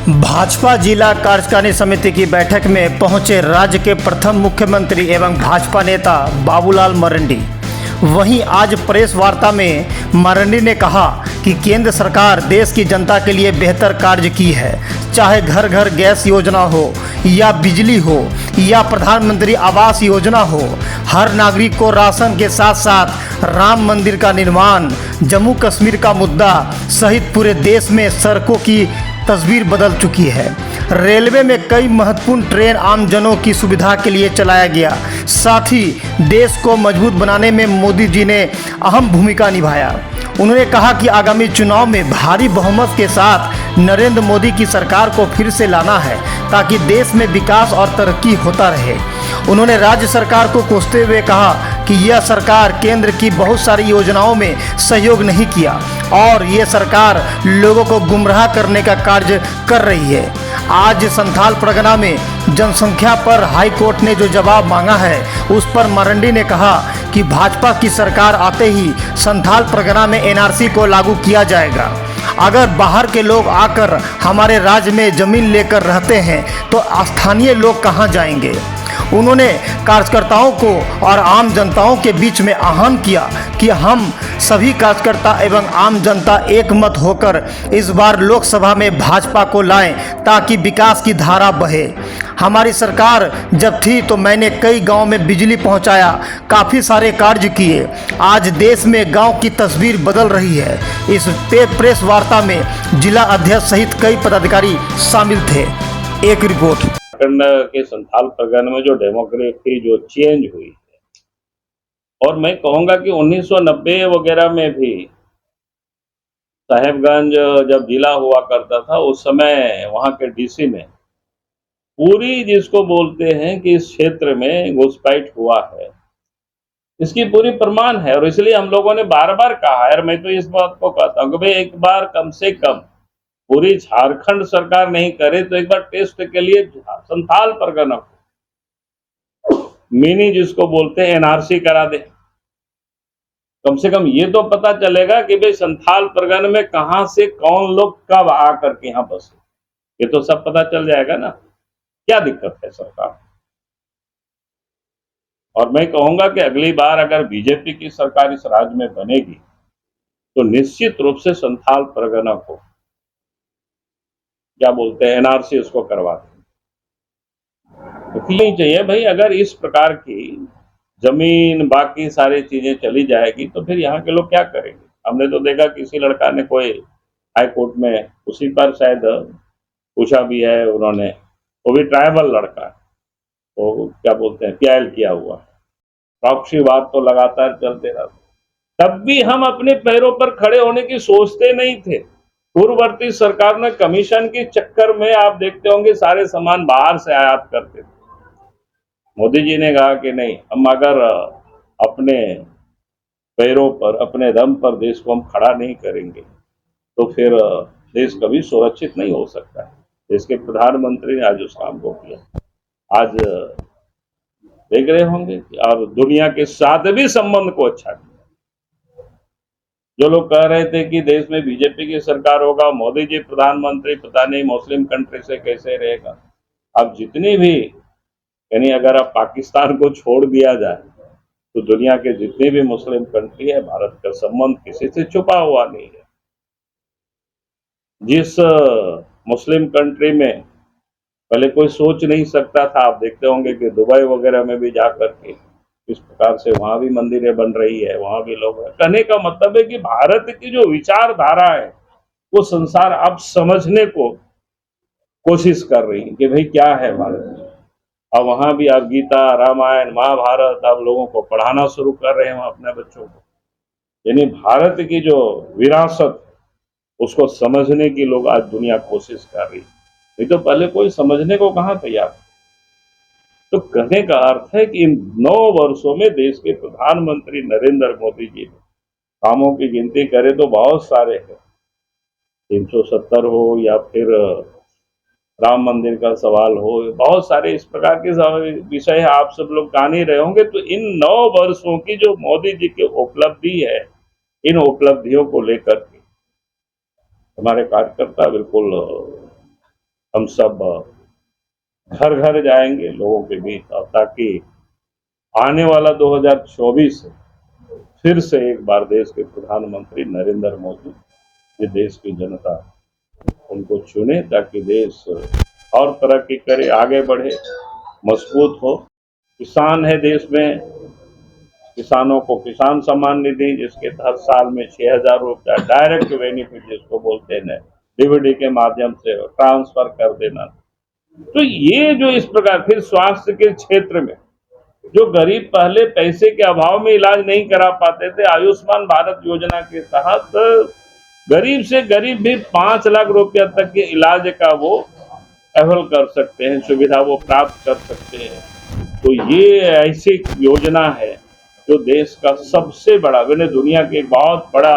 भाजपा जिला कार्यकारिणी समिति की बैठक में पहुंचे राज्य के प्रथम मुख्यमंत्री एवं भाजपा नेता बाबूलाल मरंडी। वहीं आज प्रेस वार्ता में मरंडी ने कहा कि केंद्र सरकार देश की जनता के लिए बेहतर कार्य की है, चाहे घर घर गैस योजना हो या बिजली हो या प्रधानमंत्री आवास योजना हो। हर नागरिक को राशन के साथ साथ राम मंदिर का निर्माण, जम्मू कश्मीर का मुद्दा सहित पूरे देश में सड़कों की तस्वीर बदल चुकी है। रेलवे में कई महत्वपूर्ण ट्रेन आमजनों की सुविधा के लिए चलाया गया। साथ ही देश को मजबूत बनाने में मोदी जी ने अहम भूमिका निभाया। उन्होंने कहा कि आगामी चुनाव में भारी बहुमत के साथ नरेंद्र मोदी की सरकार को फिर से लाना है ताकि देश में विकास और तरक्की होता रहे। उन्होंने राज्य सरकार को कोसते हुए कहा कि यह सरकार केंद्र की बहुत सारी योजनाओं में सहयोग नहीं किया और ये सरकार लोगों को गुमराह करने का कार्य कर रही है। आज संथाल परगना में जनसंख्या पर हाई कोर्ट ने जो जवाब मांगा है उस पर मरंडी ने कहा कि भाजपा की सरकार आते ही संथाल परगना में एनआरसी को लागू किया जाएगा। अगर बाहर के लोग आकर हमारे राज्य में जमीन लेकर रहते हैं तो स्थानीय लोग कहां जाएंगे। उन्होंने कार्यकर्ताओं को और आम जनताओं के बीच में आह्वान किया कि हम सभी कार्यकर्ता एवं आम जनता एक मत होकर इस बार लोकसभा में भाजपा को लाएं ताकि विकास की धारा बहे। हमारी सरकार जब थी तो मैंने कई गांव में बिजली पहुंचाया, काफ़ी सारे कार्य किए। आज देश में गांव की तस्वीर बदल रही है। इस प्रेस वार्ता में जिला अध्यक्ष सहित कई पदाधिकारी शामिल थे। एक रिपोर्ट। उत्तराखंड के संथाल परगना में जो डेमोग्राफी जो चेंज हुई है, और मैं कहूँगा कि 1990 वगैरह में भी साहेबगंज जब जिला हुआ करता था उस समय वहाँ के डीसी ने पूरी जिसको बोलते हैं कि इस क्षेत्र में घुसपैठ हुआ है, इसकी पूरी प्रमाण है। और इसलिए हम लोगों ने बार बार कहा है, और मैं तो इस बात को कहता हूँ कि भाई एक बार कम से कम पूरी झारखंड सरकार नहीं करे तो एक बार टेस्ट के लिए संथाल परगना को मिनी जिसको बोलते हैं एनआरसी करा दे। कम से कम ये तो पता चलेगा कि भाई संथाल परगना में कहां से कौन लोग कब आकर के यहाँ बसे, ये तो सब पता चल जाएगा ना। क्या दिक्कत है सरकार। और मैं कहूंगा कि अगली बार अगर बीजेपी की सरकार इस राज्य में बनेगी तो निश्चित रूप से संथाल परगना को क्या बोलते हैं एनआरसी उसको करवा दें। नहीं चाहिए भाई, अगर इस प्रकार की जमीन बाकी सारी चीजें चली जाएगी तो फिर यहाँ के लोग क्या करेंगे। हमने तो देखा किसी लड़का ने कोई हाई कोर्ट में उसी पर शायद पूछा भी है उन्होंने, वो भी ट्राइबल लड़का, तो क्या बोलते हैं पीआईएल किया हुआ। प्रॉक्सीवाद तो लगातार चलते रहा, तब भी हम अपने पैरों पर खड़े होने की सोचते नहीं थे। पूर्ववर्ती सरकार ने कमीशन के चक्कर में आप देखते होंगे सारे सामान बाहर से आयात करते थे। मोदी जी ने कहा कि नहीं, हम अगर अपने पैरों पर अपने दम पर देश को हम खड़ा नहीं करेंगे तो फिर देश कभी सुरक्षित नहीं हो सकता है। देश के प्रधानमंत्री ने आज उस काम को किया। आज देख रहे होंगे और दुनिया के साथ भी संबंध को अच्छा किया। जो लोग कह रहे थे कि देश में बीजेपी की सरकार होगा, मोदी जी प्रधानमंत्री, पता नहीं मुस्लिम कंट्री से कैसे रहेगा। अब जितनी भी यानी अगर अब पाकिस्तान को छोड़ दिया जाए तो दुनिया के जितने भी मुस्लिम कंट्री है, भारत का संबंध किसी से छुपा हुआ नहीं है। जिस मुस्लिम कंट्री में पहले कोई सोच नहीं सकता था, आप देखते होंगे कि दुबई वगैरह में भी जाकर के इस प्रकार से वहां भी मंदिरें बन रही है, वहां भी लोग हैं। कहने का मतलब है कि भारत की जो विचारधारा है वो संसार अब समझने को कोशिश कर रही है कि भाई क्या है भारत में। अब वहां भी आप गीता, रामायण, महाभारत आप लोगों को पढ़ाना शुरू कर रहे हैं अपने बच्चों को। यानी भारत की जो विरासत उसको समझने की लोग आज दुनिया कोशिश कर रही है, नहीं तो पहले कोई समझने को कहां तैयार। तो कहने का अर्थ है कि इन 9 वर्षों में देश के प्रधानमंत्री नरेंद्र मोदी जी ने कामों की गिनती करे तो बहुत सारे हैं, 370 हो या फिर राम मंदिर का सवाल हो, बहुत सारे इस प्रकार के विषय आप सब लोग जान ही रहे होंगे। तो इन 9 वर्षों की जो मोदी जी की उपलब्धि है, इन उपलब्धियों को लेकर के हमारे कार्यकर्ता बिल्कुल हम सब घर घर जाएंगे लोगों के बीच, और ताकि आने वाला 2024 फिर से एक बार देश के प्रधानमंत्री नरेंद्र मोदी, ये देश की जनता उनको चुने, ताकि देश और तरक्की करे, आगे बढ़े, मजबूत हो। किसान है देश में, किसानों को किसान सम्मान निधि, जिसके तहत साल में 6,000 रुपया डायरेक्ट बेनिफिट जिसको बोलते हैं, डीबीटी के माध्यम से ट्रांसफर कर देना। तो ये जो इस प्रकार, फिर स्वास्थ्य के क्षेत्र में जो गरीब पहले पैसे के अभाव में इलाज नहीं करा पाते थे, आयुष्मान भारत योजना के तहत गरीब से गरीब भी 5 लाख रुपया तक के इलाज का वो अवेल कर सकते हैं, सुविधा वो प्राप्त कर सकते हैं। तो ये ऐसी योजना है जो देश का सबसे बड़ा, मैंने दुनिया की एक बहुत बड़ा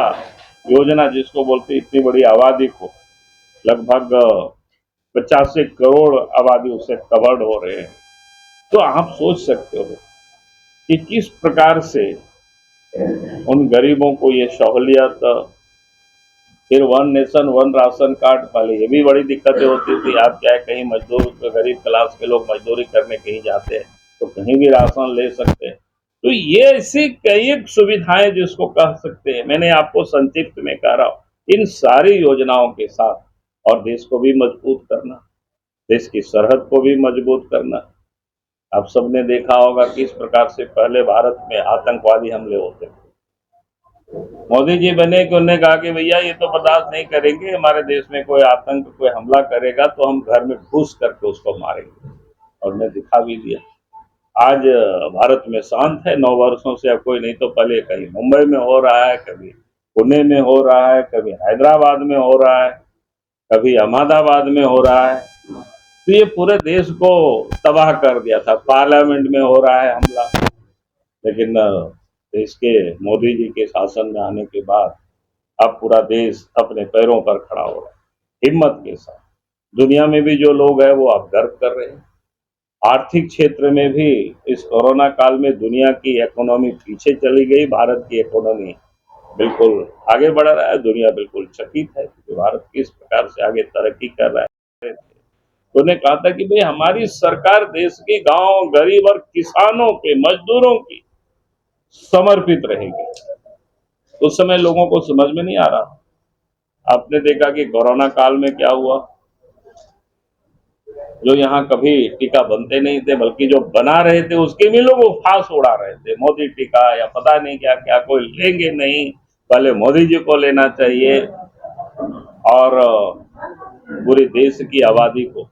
योजना जिसको बोलते, इतनी बड़ी आबादी को, लगभग 85 करोड़ आबादी उससे कवर्ड हो रहे हैं। तो आप सोच सकते हो कि किस प्रकार से उन गरीबों को ये सहूलियत, फिर one nation one ration card, पहले ये भी बड़ी दिक्कतें होती थी। आप चाहे कहीं मजदूर, गरीब क्लास के लोग मजदूरी करने कहीं जाते हैं तो कहीं भी राशन ले सकते हैं। तो ये ऐसी कई एक सुविधाएं जिसको कह सकते हैं, मैंने आपको संक्षिप्त में कह रहा हूँ, इन सारी योजनाओं के साथ, और देश को भी मजबूत करना, देश की सरहद को भी मजबूत करना। आप सबने देखा होगा किस प्रकार से पहले भारत में आतंकवादी हमले होते थे। मोदी जी बने कि उन्होंने कहा कि भैया ये तो बर्दाश्त नहीं करेंगे, हमारे देश में कोई आतंक, कोई हमला करेगा तो हम घर में घुस करके उसको मारेंगे, और उन्हें दिखा भी दिया। आज भारत में शांत है, 9 वर्षों से अब कोई नहीं, तो पहले कहीं मुंबई में हो रहा है, कभी पुणे में हो रहा है, कभी हैदराबाद में हो रहा है, कभी अहमदाबाद में हो रहा है। तो ये पूरे देश को तबाह कर दिया था। पार्लियामेंट में हो रहा है हमला, लेकिन देश के मोदी जी के शासन में आने के बाद अब पूरा देश अपने पैरों पर खड़ा हो रहा है, हिम्मत के साथ। दुनिया में भी जो लोग हैं वो अब गर्व कर रहे हैं। आर्थिक क्षेत्र में भी इस कोरोना काल में दुनिया की इकोनॉमी पीछे चली गई, भारत की इकोनॉमी बिल्कुल आगे बढ़ रहा है। दुनिया बिल्कुल चकित है कि भारत किस प्रकार से आगे तरक्की कर रहा है। तो उन्होंने कहा था कि भाई हमारी सरकार देश के गांव, गरीब और किसानों के, मजदूरों की समर्पित रहेगी। उस समय लोगों को समझ में नहीं आ रहा। आपने देखा कि कोरोना काल में क्या हुआ, जो यहाँ कभी टीका बनते नहीं थे, बल्कि जो बना रहे थे उसके भी लोग फांस उड़ा रहे थे, मोदी टीका या पता नहीं क्या क्या, कोई लेंगे नहीं, पहले मोदी जी को लेना चाहिए। और पूरे देश की आबादी को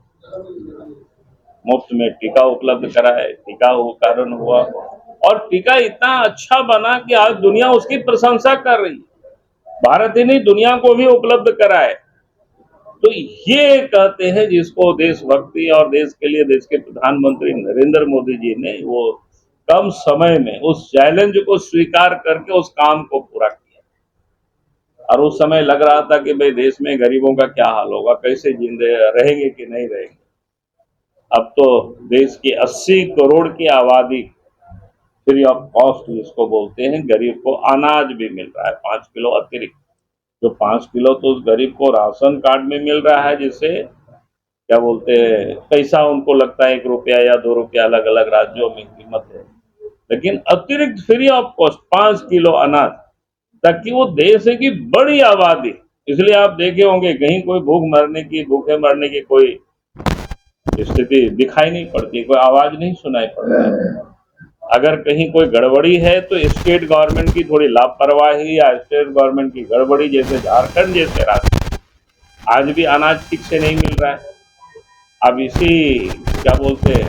मुफ्त में टीका उपलब्ध कराए, टीका वो कारण हुआ, और टीका इतना अच्छा बना कि आज दुनिया उसकी प्रशंसा कर रही है। भारत ही नहीं, दुनिया को भी उपलब्ध कराए। तो ये कहते हैं जिसको देशभक्ति, और देश के लिए देश के प्रधानमंत्री नरेंद्र मोदी जी ने वो कम समय में उस चैलेंज को स्वीकार करके उस काम को पूरा किया। और उस समय लग रहा था कि भाई देश में गरीबों का क्या हाल होगा, कैसे जिंदे रहेंगे कि नहीं रहेंगे। अब तो देश की 80 करोड़ की आबादी फ्री ऑफ कॉस्ट जिसको बोलते हैं, गरीब को अनाज भी मिल रहा है 5 किलो अतिरिक्त। जो 5 किलो तो उस गरीब को राशन कार्ड में मिल रहा है, जिससे क्या बोलते हैं, पैसा उनको लगता है 1 रुपया या 2 रुपया, अलग अलग राज्यों में कीमत है, लेकिन अतिरिक्त फ्री ऑफ कॉस्ट 5 किलो अनाज, ताकि वो देश की बड़ी आबादी, इसलिए आप देखे होंगे कहीं कोई भूखे मरने की कोई स्थिति दिखाई नहीं पड़ती, कोई आवाज नहीं सुनाई पड़ती। अगर कहीं कोई गड़बड़ी है तो स्टेट गवर्नमेंट की थोड़ी लापरवाही या स्टेट गवर्नमेंट की गड़बड़ी, जैसे झारखंड जैसे राज्य आज भी अनाज ठीक से नहीं मिल रहा है। अब इसी क्या बोलते हैं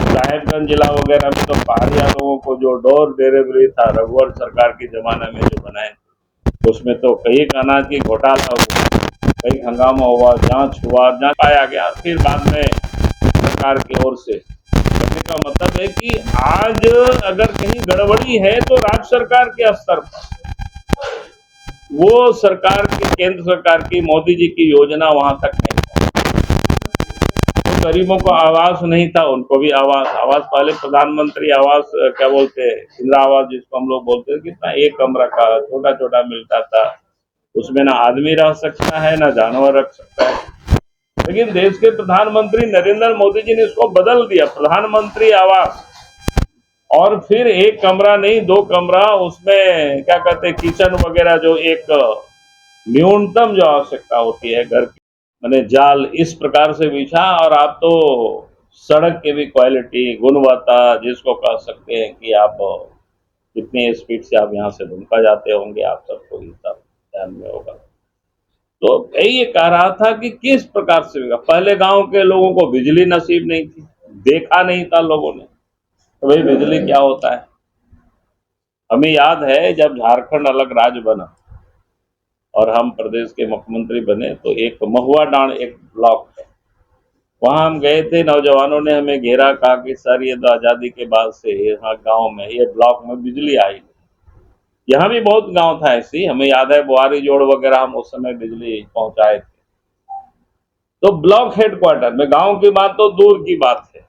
साहेबगंज जिला वगैरह में तो पहाड़िया लोगों को जो डोर डिलीवरी था रघुवर सरकार के जमाने में जो बनाए, उसमें तो कई अनाज की घोटाला हुआ, कई हंगामा हुआ, जांच हुआ, जांच पाया गया, फिर बाद में सरकार की ओर से। कहने का मतलब है कि आज अगर कहीं गड़बड़ी है तो राज्य सरकार के स्तर पर, वो सरकार की, केंद्र सरकार की, मोदी जी की योजना वहां तक नहीं पहुंची। तो गरीबों को आवास नहीं था, उनको भी आवास पहले प्रधानमंत्री आवास क्या बोलते हैं, इंदिरा आवास जिसको हम लोग बोलते हैं, कितना 1 कमरा का छोटा छोटा मिलता था, उसमें ना आदमी रह सकता है ना जानवर रख सकता है। लेकिन देश के प्रधानमंत्री नरेंद्र मोदी जी ने इसको बदल दिया, प्रधानमंत्री आवास। और फिर एक कमरा नहीं, 2 कमरा, उसमें क्या कहते हैं किचन वगैरह, जो एक न्यूनतम जो आवश्यकता होती है घर की, मैंने जाल इस प्रकार से बिछा। और आप तो सड़क की भी क्वालिटी, गुणवत्ता जिसको कह सकते हैं कि आप कितनी स्पीड से आप यहाँ से दुमका जाते होंगे, आप सबको ये सब ध्यान में होगा। तो यही कह रहा था कि किस प्रकार से होगा। पहले गांव के लोगों को बिजली नसीब नहीं थी, देखा नहीं था लोगों ने, तो भाई बिजली क्या होता है। हमें याद है जब झारखंड अलग राज्य बना और हम प्रदेश के मुख्यमंत्री बने, तो एक महुआ डांड एक ब्लॉक है, वहां हम गए थे। नौजवानों ने हमें घेरा, कहा कि सर ये तो आजादी के बाद से यहाँ गांव में, ये ब्लॉक में बिजली आई। यहाँ भी बहुत गांव था ऐसी, हमें याद है बुआरी जोड़ वगैरह हम उस समय बिजली पहुंचाए थे। तो ब्लॉक हेडक्वार्टर में, गांव की बात तो दूर की बात है।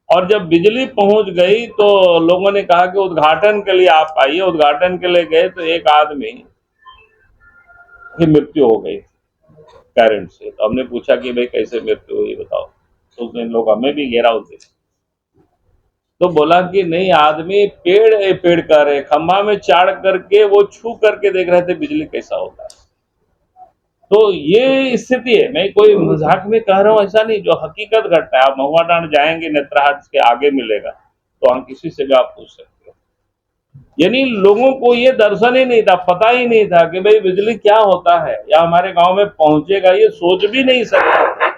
और जब बिजली पहुंच गई तो लोगों ने कहा कि उद्घाटन के लिए आप आइए। उद्घाटन के लिए गए तो एक आदमी की मृत्यु हो गई करंट से। तो हमने पूछा कि भाई कैसे मृत्यु हुई बताओ। तो उसने लोग हमें भी घेरा होते, तो बोला कि नहीं, आदमी पेड़ कर रहे, खंभा में चाड़ करके वो छू करके देख रहे थे बिजली कैसा होता है। तो ये स्थिति है, मैं कोई मजाक में कह रहा हूँ ऐसा नहीं, जो हकीकत घटना है। आप महुआ डांड जाएंगे, नेत्राहाट के आगे मिलेगा, तो हम किसी से भी आप पूछ सकते हो। यानी लोगों को ये दर्शन ही नहीं था, पता ही नहीं था कि भाई बिजली क्या होता है, या हमारे गांव में पहुंचेगा, ये सोच भी नहीं सकता।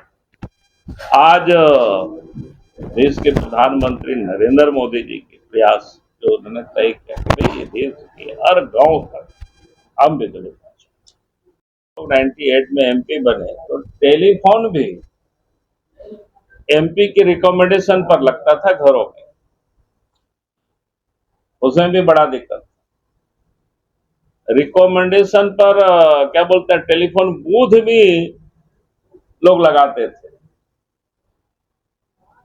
आज देश के प्रधानमंत्री नरेंद्र मोदी जी के प्रयास, जो उन्होंने तय किया कि भाई ये देश के हर गांव तक हम बिजली पहुंचे। तो 98 में एमपी बने तो टेलीफोन भी एमपी की रिकमेंडेशन पर लगता था घरों में, उसमें भी बड़ा दिक्कत। रिकमेंडेशन पर क्या बोलते हैं, टेलीफोन बूथ भी लोग लगाते थे।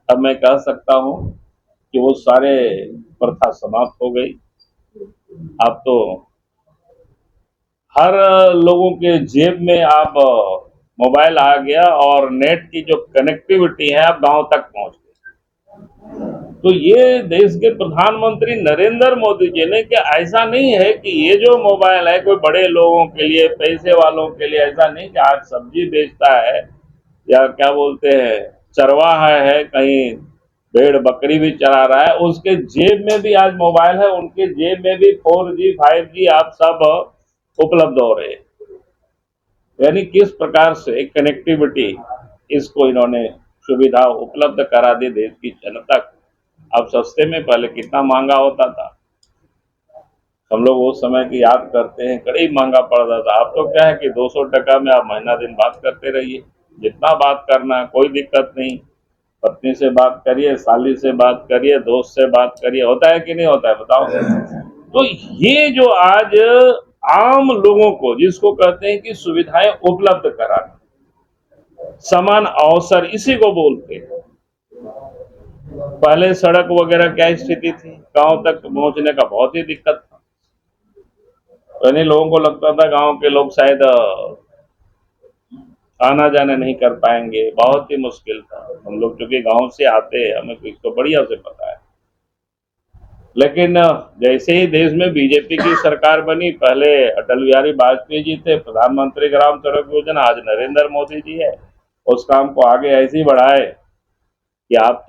अब मैं कह सकता हूं कि वो सारे प्रथा समाप्त हो गई। अब तो हर लोगों के जेब में आप मोबाइल आ गया, और नेट की जो कनेक्टिविटी है अब गांव तक पहुंच गई। तो ये देश के प्रधानमंत्री नरेंद्र मोदी जी ने, कि ऐसा नहीं है कि ये जो मोबाइल है कोई बड़े लोगों के लिए, पैसे वालों के लिए, ऐसा नहीं कि आज सब्जी बेचता है या क्या बोलते हैं चरवाहा है, कहीं भेड़ बकरी भी चरा रहा है, उसके जेब में भी आज मोबाइल है, उनके जेब में भी 4G 5G आप सब उपलब्ध हो रहे हैं। यानी किस प्रकार से कनेक्टिविटी, इसको इन्होंने सुविधा उपलब्ध करा दी देश की जनता को। अब सस्ते में, पहले कितना महंगा होता था, हम लोग उस समय की याद करते हैं, कड़ी महंगा पड़ता था। अब तो क्या है कि 200 टका में आप महीना दिन बात करते रहिए, जितना बात करना कोई दिक्कत नहीं। पत्नी से बात करिए, साली से बात करिए, दोस्त से बात करिए, होता है कि नहीं होता है बताओ। तो ये जो आज आम लोगों को, जिसको कहते हैं कि सुविधाएं उपलब्ध कराना, समान अवसर, इसी को बोलते हैं। पहले सड़क वगैरह क्या स्थिति थी, गांव तक पहुंचने का बहुत ही दिक्कत था। पहले लोगों को लगता था गांव के लोग शायद आना जाना नहीं कर पाएंगे, बहुत ही मुश्किल था। हम लोग चूंकि गांव से आते हैं, हमें इसको बढ़िया से पता है। लेकिन जैसे ही देश में बीजेपी की सरकार बनी, पहले अटल बिहारी वाजपेयी जी थे प्रधानमंत्री ग्राम सड़क योजना, आज नरेंद्र मोदी जी है, उस काम को आगे ऐसे ही बढ़ाए कि आप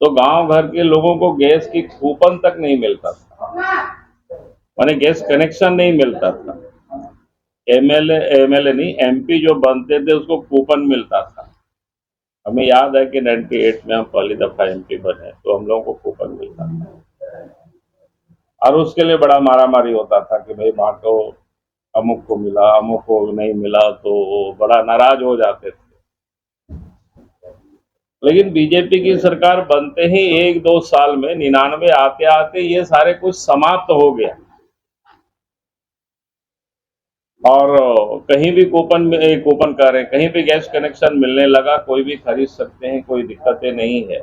तो गांव घर के लोगों को गैस की कूपन तक नहीं मिलता था, माने गैस कनेक्शन नहीं मिलता था। एमएलए नहीं, एमपी जो बनते थे उसको कूपन मिलता था। हमें याद है कि 98 में हम पहली दफा एमपी बने, तो हम लोगों को कूपन मिलता था, और उसके लिए बड़ा मारामारी होता था कि भाई बांटो, अमुक को मिला, अमुक को नहीं मिला, तो बड़ा नाराज हो जाते थे। लेकिन बीजेपी की सरकार बनते ही 1-2 साल में, 99 आते आते ये सारे कुछ समाप्त हो गया, और कहीं भी कूपन कर रहे, कहीं भी गैस कनेक्शन मिलने लगा, कोई भी खरीद सकते हैं, कोई दिक्कतें नहीं है।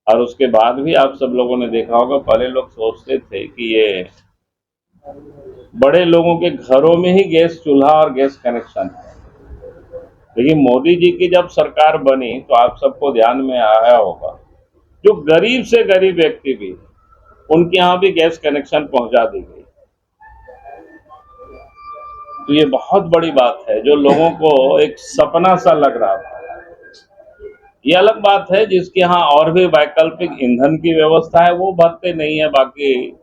और उसके बाद भी आप सब लोगों ने देखा होगा, पहले लोग सोचते थे कि ये बड़े लोगों के घरों में ही गैस चूल्हा और गैस कनेक्शन है। लेकिन मोदी जी की जब सरकार बनी तो आप सबको ध्यान में आया होगा, जो गरीब से गरीब व्यक्ति भी उनके यहाँ भी गैस कनेक्शन पहुंचा दी गई। तो ये बहुत बड़ी बात है, जो लोगों को एक सपना सा लग रहा था। ये अलग बात है जिसके यहाँ और भी वैकल्पिक ईंधन की व्यवस्था है, वो भरते नहीं है, बाकी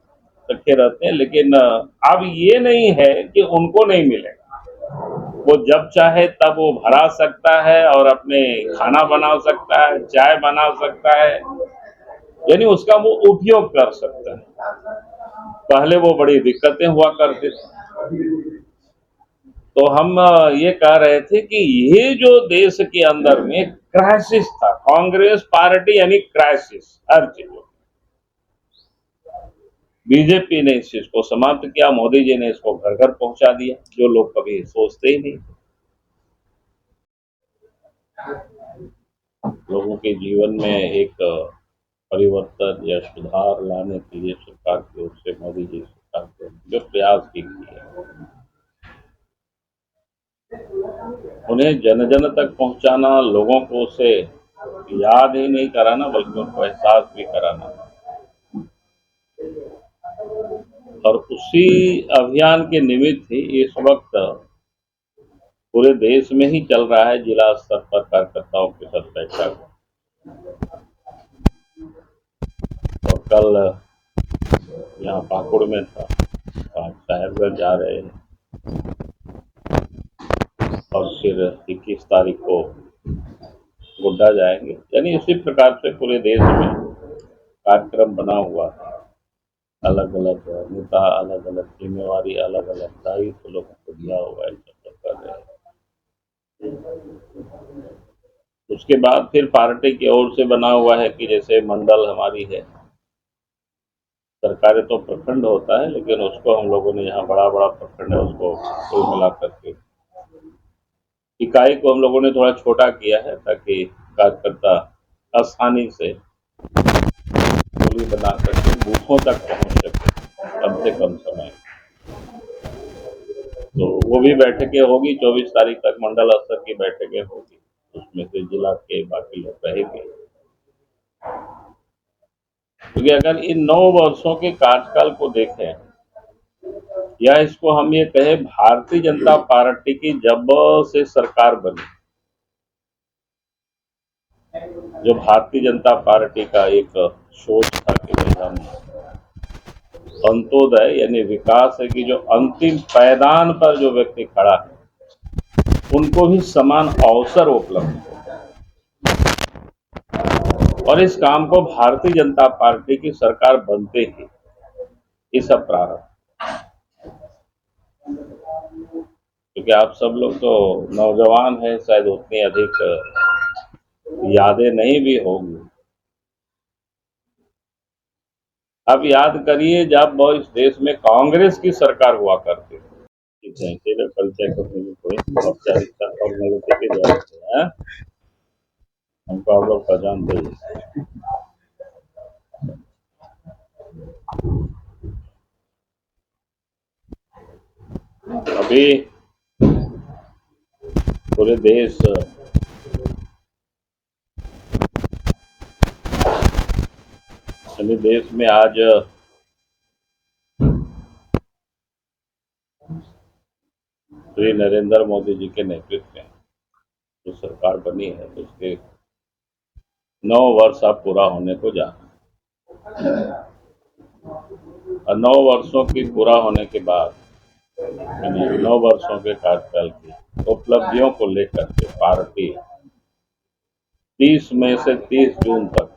रखे रहते हैं। लेकिन अब ये नहीं है कि उनको नहीं मिलेगा, वो जब चाहे तब वो भरा सकता है और अपने खाना बना सकता है, चाय बना सकता है, यानी उसका वो उपयोग कर सकता है। पहले वो बड़ी दिक्कतें हुआ करती थी। तो हम ये कह रहे थे कि ये जो देश के अंदर में क्राइसिस था, कांग्रेस पार्टी यानी क्राइसिस हर चीज, बीजेपी ने इस चीज को समाप्त किया, मोदी जी ने इसको घर घर पहुंचा दिया, जो लोग कभी सोचते ही नहीं। लोगों के जीवन में एक परिवर्तन या सुधार लाने के लिए सरकार की ओर से, मोदी जी सरकार की ओर से जो प्रयास की गई है, उन्हें जन जन तक पहुंचाना, लोगों को उसे याद ही नहीं कराना बल्कि उनको एहसास भी कराना, और उसी अभियान के निमित्त ही इस वक्त पूरे देश में ही चल रहा है जिला स्तर पर कार्यकर्ताओं के साथ बैठक। और कल यहाँ पाकुड़ में था, आज साहेबगंज जा रहे हैं और फिर 21 तारीख को गोड्डा जाएंगे। यानी इसी प्रकार से पूरे देश में कार्यक्रम बना हुआ है, अलग अलग नेता, अलग अलग जिम्मेवारी, अलग अलग दायित्व लोगों को दिया हुआ है, सब कर रहे हैं। उसके बाद फिर पार्टी की ओर से बना हुआ है कि जैसे मंडल हमारी है, सरकारें तो प्रखंड होता है, लेकिन उसको हम लोगों ने यहाँ बड़ा बड़ा प्रखंड है, उसको कुल मिला करके इकाई को हम लोगों ने थोड़ा छोटा किया है ताकि कार्यकर्ता आसानी से दूरी बना करके बूथों तक पहुंच सके कम से कम समय। तो वो भी बैठकें होगी, 24 तारीख तक मंडल स्तर की बैठकें होगी, उसमें से जिला के बाकी लोग रहेंगे। क्योंकि अगर इन 9 वर्षों के कार्यकाल को देखें, या इसको हम ये कहें भारतीय जनता पार्टी की जब से सरकार बनी, जो भारतीय जनता पार्टी का एक सोच था कि भाई हम अंत्योदय यानी विकास है कि जो अंतिम पायदान पर जो व्यक्ति खड़ा है उनको भी समान अवसर उपलब्ध हो, और इस काम को भारतीय जनता पार्टी की सरकार बनते ही ये सब प्रारंभ। क्योंकि आप सब लोग तो नौजवान हैं, शायद उतनी अधिक यादें नहीं भी होंगी। अब याद करिए जब इस देश में कांग्रेस की सरकार हुआ करती थी, परिचय करने की कोई औपचारिकता फॉर्मेलिटी की जरूरत है, हमको आप लोग पहचानते ही। अभी पूरे देश यानी देश में आज श्री नरेंद्र मोदी जी के नेतृत्व में जो सरकार बनी है उसके 9 वर्ष अब पूरा होने को जा रहा है, और 9 वर्षों की पूरा होने के बाद यानी 9 वर्षों के कार्यकाल की उपलब्धियों को लेकर के पार्टी 30 मई से 30 जून तक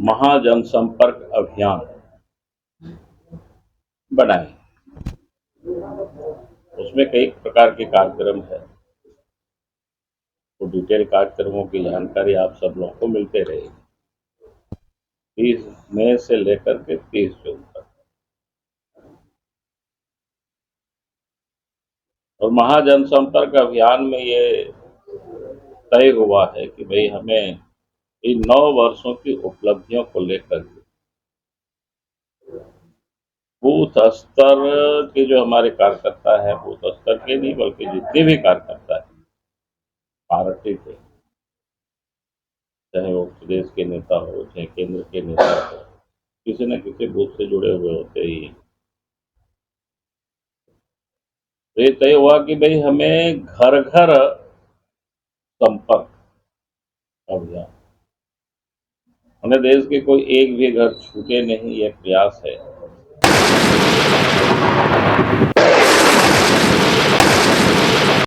महाजनसंपर्क अभियान बनाए। उसमें कई प्रकार के कार्यक्रम है, तो डिटेल कार्यक्रमों की जानकारी आप सब लोगों को मिलते रहेगी 30 मई से लेकर के 30 जून तक। और महाजनसंपर्क अभियान में ये तय हुआ है कि भाई हमें इन 9 वर्षों की उपलब्धियों को लेकर बूथ स्तर के जो हमारे कार्यकर्ता है, बूथ स्तर के नहीं बल्कि जितने भी कार्यकर्ता है पार्टी के, चाहे वो प्रदेश के नेता हो चाहे केंद्र के नेता हो, किसी न किसी बूथ से जुड़े हुए होते ही हैं। तो ये तय हुआ कि भाई हमें घर घर संपर्क अभियान, हमें देश के कोई एक भी घर छूटे नहीं, ये प्रयास है।